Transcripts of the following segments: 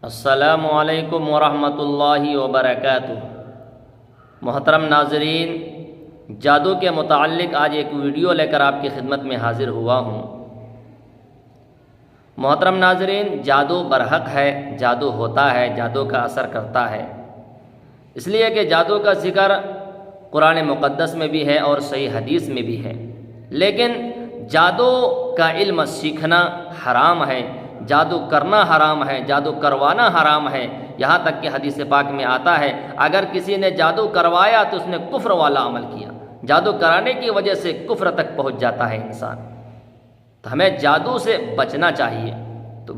السلام علیکم ورحمۃ اللہ وبرکاتہ۔ محترم ناظرین، جادو کے متعلق آج ایک ویڈیو لے کر آپ کی خدمت میں حاضر ہوا ہوں۔ محترم ناظرین، جادو برحق ہے، جادو ہوتا ہے، جادو کا اثر کرتا ہے، اس لیے کہ جادو کا ذکر قرآن مقدس میں بھی ہے اور صحیح حدیث میں بھی ہے، لیکن جادو کا علم سیکھنا حرام ہے، جادو کرنا حرام ہے، جادو کروانا حرام ہے۔ یہاں تک کہ حدیث پاک میں آتا ہے اگر کسی نے جادو کروایا تو اس نے کفر والا عمل کیا، جادو کرانے کی وجہ سے کفر تک پہنچ جاتا ہے انسان۔ تو ہمیں جادو سے بچنا چاہیے۔ تو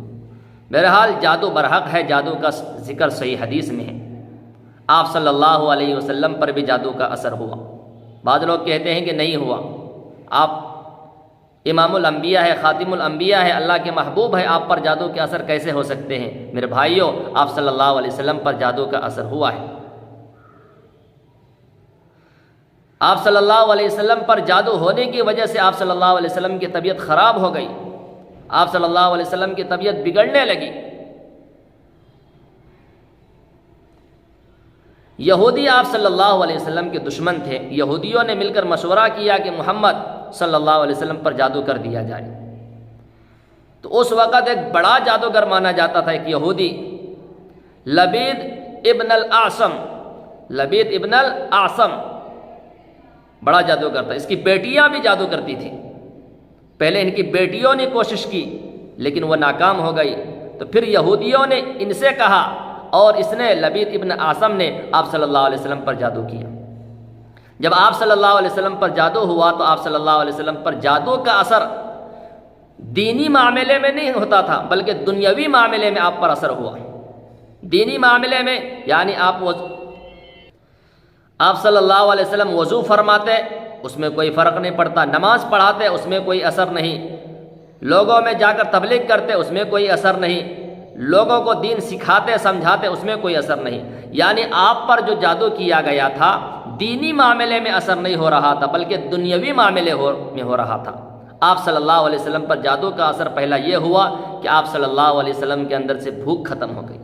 بہرحال جادو برحق ہے، جادو کا ذکر صحیح حدیث میں ہے۔ آپ صلی اللہ علیہ وسلم پر بھی جادو کا اثر ہوا۔ بعض لوگ کہتے ہیں کہ نہیں ہوا، آپ امام الانبیاء ہے، خاتم الانبیاء ہے، اللہ کے محبوب ہے، آپ پر جادو کے اثر کیسے ہو سکتے ہیں؟ میرے بھائیوں، آپ صلی اللہ علیہ وسلم پر جادو کا اثر ہوا ہے۔ آپ صلی اللہ علیہ وسلم پر جادو ہونے کی وجہ سے آپ صلی اللہ علیہ وسلم کی طبیعت خراب ہو گئی، آپ صلی اللہ علیہ وسلم کی طبیعت بگڑنے لگی۔ یہودی آپ صلی اللہ علیہ وسلم کے دشمن تھے۔ یہودیوں نے مل کر مشورہ کیا کہ محمد صلی اللہ علیہ وسلم پر جادو کر دیا جائے۔ تو اس وقت ایک بڑا جادوگر مانا جاتا تھا، ایک یہودی، لبید ابن الاعصم بڑا جادوگر تھا۔ اس کی بیٹیاں بھی جادو کرتی تھیں۔ پہلے ان کی بیٹیوں نے کوشش کی لیکن وہ ناکام ہو گئی، تو پھر یہودیوں نے ان سے کہا اور اس نے لبید ابن اعصم نے آپ صلی اللہ علیہ وسلم پر جادو کیا۔ جب آپ صلی اللہ علیہ وسلم پر جادو ہوا تو آپ صلی اللہ علیہ وسلم پر جادو کا اثر دینی معاملے میں نہیں ہوتا تھا بلکہ دنیاوی معاملے میں آپ پر اثر ہوا۔ دینی معاملے میں یعنی آپ صلی اللہ علیہ وسلم وضو فرماتے، اس میں کوئی فرق نہیں پڑتا، نماز پڑھاتے، اس میں کوئی اثر نہیں، لوگوں میں جا کر تبلیغ کرتے، اس میں کوئی اثر نہیں، لوگوں کو دین سکھاتے سمجھاتے، اس میں کوئی اثر نہیں۔ یعنی آپ پر جو جادو کیا گیا تھا دینی معاملے میں اثر نہیں ہو رہا تھا بلکہ دنیاوی معاملے میں ہو رہا تھا۔ آپ صلی اللہ علیہ وسلم پر جادو کا اثر پہلا یہ ہوا کہ آپ صلی اللہ علیہ وسلم کے اندر سے بھوک ختم ہو گئی،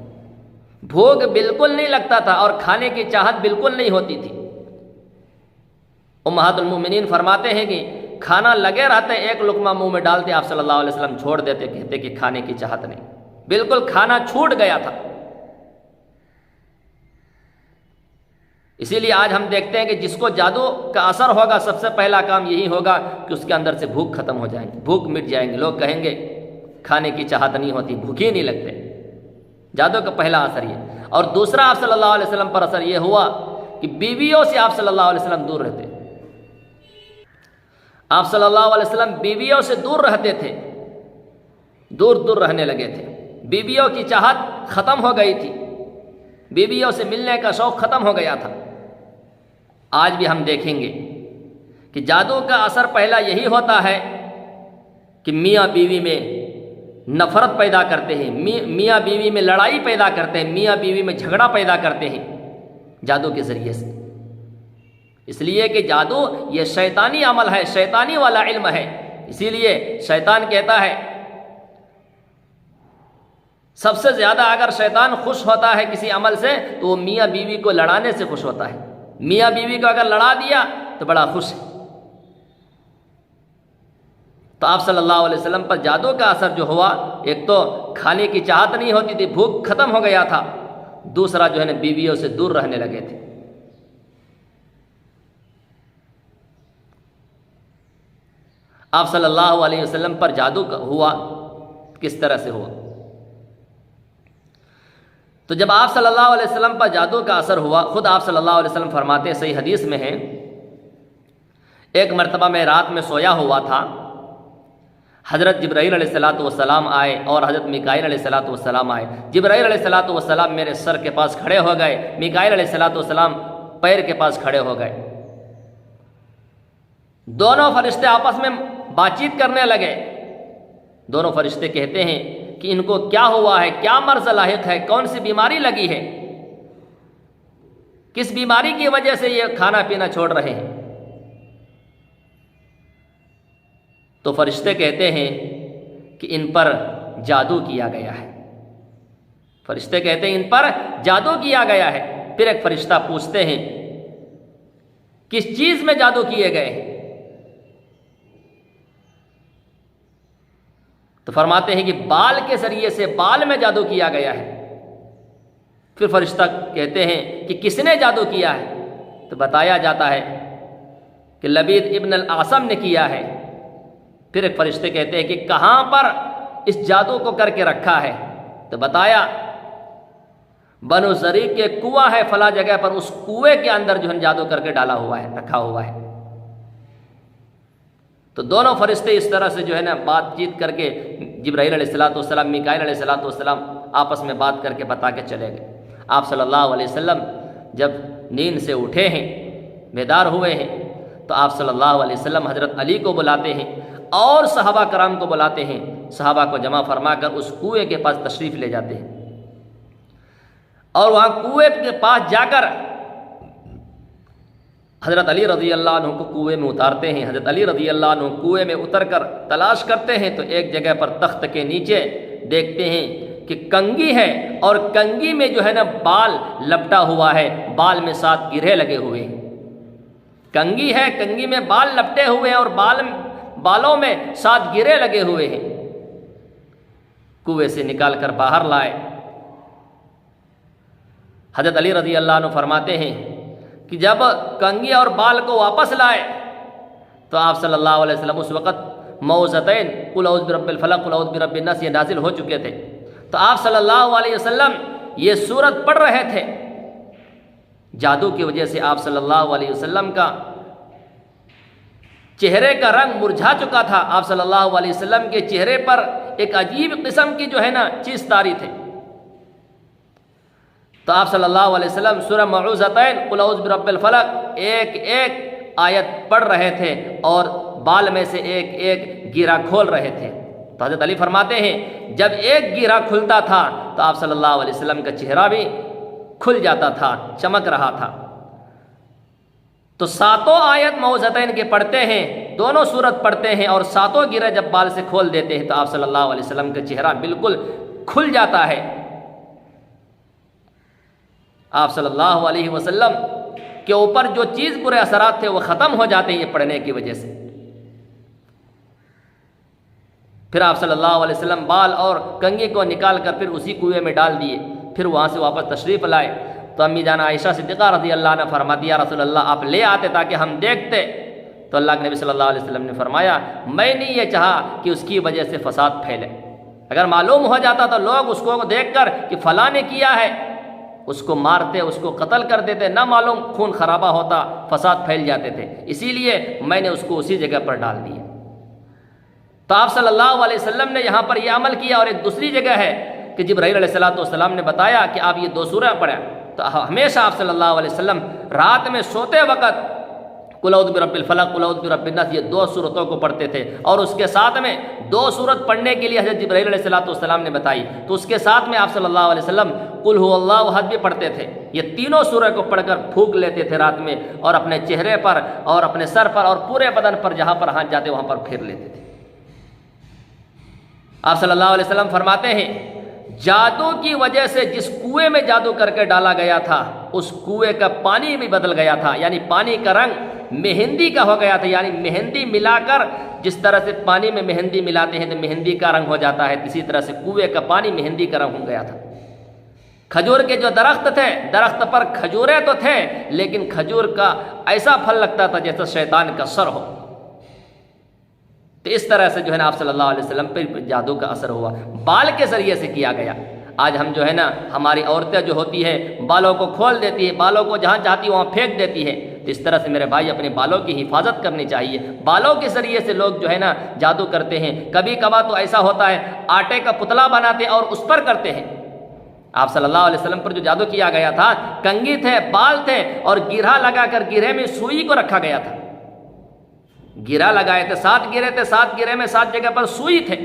بھوک بالکل نہیں لگتا تھا اور کھانے کی چاہت بالکل نہیں ہوتی تھی۔ امہات المومنین فرماتے ہیں کہ کھانا لگے رہتے، ایک لقمہ منہ میں ڈالتے، آپ صلی اللہ علیہ وسلم چھوڑ دیتے، کہتے کہ کھانے کی چاہت نہیں، بالکل کھانا چھوٹ گیا تھا۔ اسی لیے آج ہم دیکھتے ہیں کہ جس کو جادو کا اثر ہوگا سب سے پہلا کام یہی ہوگا کہ اس کے اندر سے بھوک ختم ہو جائیں گی، بھوک مٹ جائیں گے، لوگ کہیں گے کھانے کی چاہت نہیں ہوتی، بھوک ہی نہیں لگتے۔ جادو کا پہلا اثر یہ۔ اور دوسرا آپ صلی اللہ علیہ وسلم پر اثر یہ ہوا کہ بیویوں سے آپ صلی اللہ علیہ وسلم دور رہتے۔ آپ صلی اللہ علیہ وسلم بیویوں سے دور رہتے تھے، دور دور رہنے لگے تھے، بیویوں کی چاہت ختم ہو گئی تھی، بیویوں سے ملنے کا شوق ختم ہو گیا تھا۔ آج بھی ہم دیکھیں گے کہ جادو کا اثر پہلا یہی ہوتا ہے کہ میاں بیوی میں نفرت پیدا کرتے ہیں، میاں بیوی میں لڑائی پیدا کرتے ہیں، میاں بیوی میں جھگڑا پیدا کرتے ہیں جادو کے ذریعے سے۔ اس لیے کہ جادو یہ شیطانی عمل ہے، شیطانی والا علم ہے، اسی لیے شیطان کہتا ہے سب سے زیادہ اگر شیطان خوش ہوتا ہے کسی عمل سے تو وہ میاں بیوی کو لڑانے سے خوش ہوتا ہے۔ میاں بیوی کو اگر لڑا دیا تو بڑا خوش ہے۔ تو آپ صلی اللہ علیہ وسلم پر جادو کا اثر جو ہوا، ایک تو کھانے کی چاہت نہیں ہوتی تھی، بھوک ختم ہو گیا تھا، دوسرا جو ہے نا بیویوں سے دور رہنے لگے تھے۔ آپ صلی اللہ علیہ وسلم پر جادو ہوا، کس طرح سے ہوا؟ تو جب آپ صلی اللہ علیہ وسلم پر جادو کا اثر ہوا، خود آپ صلی اللہ علیہ وسلم فرماتے ہیں، صحیح حدیث میں ہے، ایک مرتبہ میں رات میں سویا ہوا تھا، حضرت جبرائیل علیہ السلام آئے اور حضرت میکائیل علیہ السلام آئے۔ جبرائیل علیہ السلام میرے سر کے پاس کھڑے ہو گئے، میکائیل علیہ السلام پیر کے پاس کھڑے ہو گئے۔ دونوں فرشتے آپس میں بات چیت کرنے لگے۔ دونوں فرشتے کہتے ہیں کہ ان کو کیا ہوا ہے، کیا مرض لاحق ہے، کون سی بیماری لگی ہے، کس بیماری کی وجہ سے یہ کھانا پینا چھوڑ رہے ہیں؟ تو فرشتے کہتے ہیں کہ ان پر جادو کیا گیا ہے۔ فرشتے کہتے ہیں ان پر جادو کیا گیا ہے۔ پھر ایک فرشتہ پوچھتے ہیں کس چیز میں جادو کیے گئے ہیں؟ تو فرماتے ہیں کہ بال کے ذریعے سے بال میں جادو کیا گیا ہے۔ پھر فرشتہ کہتے ہیں کہ کس نے جادو کیا ہے؟ تو بتایا جاتا ہے کہ لبید ابن الاعصم نے کیا ہے۔ پھر ایک فرشتے کہتے ہیں کہ کہاں پر اس جادو کو کر کے رکھا ہے؟ تو بتایا بنو زریق کے کنواں ہے فلاں جگہ پر، اس کنویں کے اندر جو ہے جادو کر کے ڈالا ہوا ہے، رکھا ہوا ہے۔ تو دونوں فرشتے اس طرح سے جو ہے نا بات چیت کر کے جبرائیل علیہ السلام میکائیل علیہ السلام آپس میں بات کر کے بتا کے چلے گئے۔ آپ صلی اللہ علیہ وسلم جب نیند سے اٹھے ہیں، بیدار ہوئے ہیں، تو آپ صلی اللہ علیہ وسلم حضرت علی کو بلاتے ہیں اور صحابہ کرام کو بلاتے ہیں، صحابہ کو جمع فرما کر اس کنویں کے پاس تشریف لے جاتے ہیں، اور وہاں کنویں کے پاس جا کر حضرت علی رضی اللہ عنہ کو کنویں میں اتارتے ہیں۔ حضرت علی رضی اللہ عنہ کنویں میں اتر کر تلاش کرتے ہیں تو ایک جگہ پر تخت کے نیچے دیکھتے ہیں کہ کنگھی ہے، اور کنگھی میں جو ہے نا بال لپٹا ہوا ہے، بال میں 7 گرے لگے ہوئے ہیں۔ کنگھی ہے، کنگھی میں بال لپٹے ہوئے ہیں اور بالوں میں 7 گرے لگے ہوئے ہیں۔ کنویں سے نکال کر باہر لائے۔ حضرت علی رضی اللہ عنہ فرماتے ہیں کہ جب کنگھی اور بال کو واپس لائے تو آپ صلی اللہ علیہ وسلم اس وقت معوذتین قل اعوذ برب الفلق قل اعوذ برب الناس یہ نازل ہو چکے تھے۔ تو آپ صلی اللہ علیہ وسلم یہ سورت پڑھ رہے تھے۔ جادو کی وجہ سے آپ صلی اللہ علیہ وسلم کا چہرے کا رنگ مرجھا چکا تھا۔ آپ صلی اللہ علیہ وسلم کے چہرے پر ایک عجیب قسم کی جو ہے نا چیز طاری تھی۔ تو آپ صلی اللہ علیہ وسلم سورہ معوذتین قل اعوذ برب الفلق ایک ایک آیت پڑھ رہے تھے اور بال میں سے ایک ایک گیرا کھول رہے تھے۔ تو حضرت علی فرماتے ہیں جب ایک گیرا کھلتا تھا تو آپ صلی اللہ علیہ وسلم کا چہرہ بھی کھل جاتا تھا، چمک رہا تھا۔ تو 7 آیت معوذتین کے پڑھتے ہیں، دونوں سورت پڑھتے ہیں، اور 7 گیرے جب بال سے کھول دیتے ہیں تو آپ صلی اللہ علیہ وسلم کا چہرہ بالکل کھل جاتا ہے۔ آپ صلی اللہ علیہ وسلم کے اوپر جو چیز برے اثرات تھے وہ ختم ہو جاتے ہیں یہ پڑھنے کی وجہ سے۔ پھر آپ صلی اللہ علیہ وسلم بال اور کنگھی کو نکال کر پھر اسی کنویں میں ڈال دیے، پھر وہاں سے واپس تشریف لائے۔ تو امی جانا عائشہ صدیقہ رضی اللہ عنہ فرماتی یا رسول اللہ آپ لے آتے تاکہ ہم دیکھتے۔ تو اللہ کے نبی صلی اللہ علیہ وسلم نے فرمایا میں نہیں یہ چاہا کہ اس کی وجہ سے فساد پھیلے۔ اگر معلوم ہو جاتا تو لوگ اس کو دیکھ کر کہ فلاں نے کیا ہے اس کو مارتے، اس کو قتل کر دیتے، نہ معلوم خون خرابہ ہوتا، فساد پھیل جاتے تھے، اسی لیے میں نے اس کو اسی جگہ پر ڈال دیا۔ تو آپ صلی اللہ علیہ وسلم نے یہاں پر یہ عمل کیا۔ اور ایک دوسری جگہ ہے کہ جبرائیل علیہ السلام نے بتایا کہ آپ یہ 2 سورہ پڑھیں۔ تو ہمیشہ آپ صلی اللہ علیہ وسلم رات میں سوتے وقت قل اعوذ برب الفلق قل اعوذ برب الناس یہ 2 سورتوں کو پڑھتے تھے، اور اس کے ساتھ میں 2 سورت پڑھنے کے لیے حضرت جبرائیل علیہ السلام نے بتائی، تو اس کے ساتھ میں آپ صلی اللہ علیہ وسلم قل هو اللہ احد بھی پڑھتے تھے۔ یہ تینوں سورہ کو پڑھ کر پھونک لیتے تھے رات میں، اور اپنے چہرے پر اور اپنے سر پر اور پورے بدن پر جہاں پر ہاتھ جاتے وہاں پر پھیر لیتے تھے۔ آپ صلی اللہ علیہ وسلم فرماتے ہیں جادو کی وجہ سے جس کنویں میں جادو کر کے ڈالا گیا تھا اس کنویں کا پانی بھی بدل گیا تھا، یعنی پانی کا رنگ مہندی کا ہو گیا تھا، یعنی مہندی ملا کر جس طرح سے پانی میں مہندی ملاتے ہیں تو مہندی کا رنگ ہو جاتا ہے، اسی طرح سے کنویں کا پانی مہندی کا رنگ ہو گیا تھا۔ کھجور کے جو درخت تھے، درخت پر کھجوریں تو تھے لیکن کھجور کا ایسا پھل لگتا تھا جیسے شیطان کا سر ہو۔ تو اس طرح سے جو ہے نا آپ صلی اللہ علیہ وسلم پہ جادو کا اثر ہوا، بال کے ذریعے سے کیا گیا۔ آج ہم جو ہے نا ہماری عورتیں جو ہوتی ہیں بالوں کو کھول دیتی ہیں، بالوں کو جہاں چاہتی وہاں پھینک دیتی ہیں۔ تو اس طرح سے میرے بھائی اپنے بالوں کی حفاظت کرنی چاہیے۔ بالوں کے ذریعے سے لوگ جو ہے نا جادو کرتے ہیں، کبھی کبھار تو ایسا ہوتا ہے آٹے کا پتلا بناتے اور اس پر کرتے ہیں۔ آپ صلی اللہ علیہ وسلم پر جو جادو کیا گیا تھا کنگھی تھے، بال تھے، اور گرہ لگا کر گرے میں سوئی کو رکھا گیا تھا۔ گرہ لگائے تھے، 7 گرے تھے، 7 گرے میں 7 جگہ پر سوئی تھے۔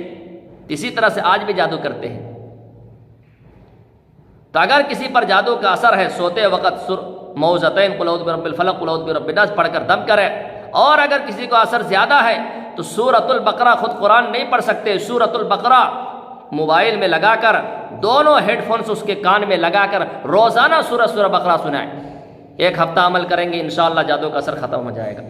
اسی طرح سے آج بھی جادو کرتے ہیں۔ تو اگر کسی پر جادو کا اثر ہے سوتے وقت معوذتین قل اعوذ برب الفلق قل اعوذ برب الناس پڑھ کر دم کرے، اور اگر کسی کو اثر زیادہ ہے تو سورۃ البقرہ، خود قرآن نہیں پڑھ سکتے، سورۃ البقرہ موبائل میں لگا کر دونوں ہیڈ فونس اس کے کان میں لگا کر روزانہ سورہ بقرہ سنائیں. 1 ہفتہ عمل کریں گے انشاءاللہ جادو کا اثر ختم ہو جائے گا.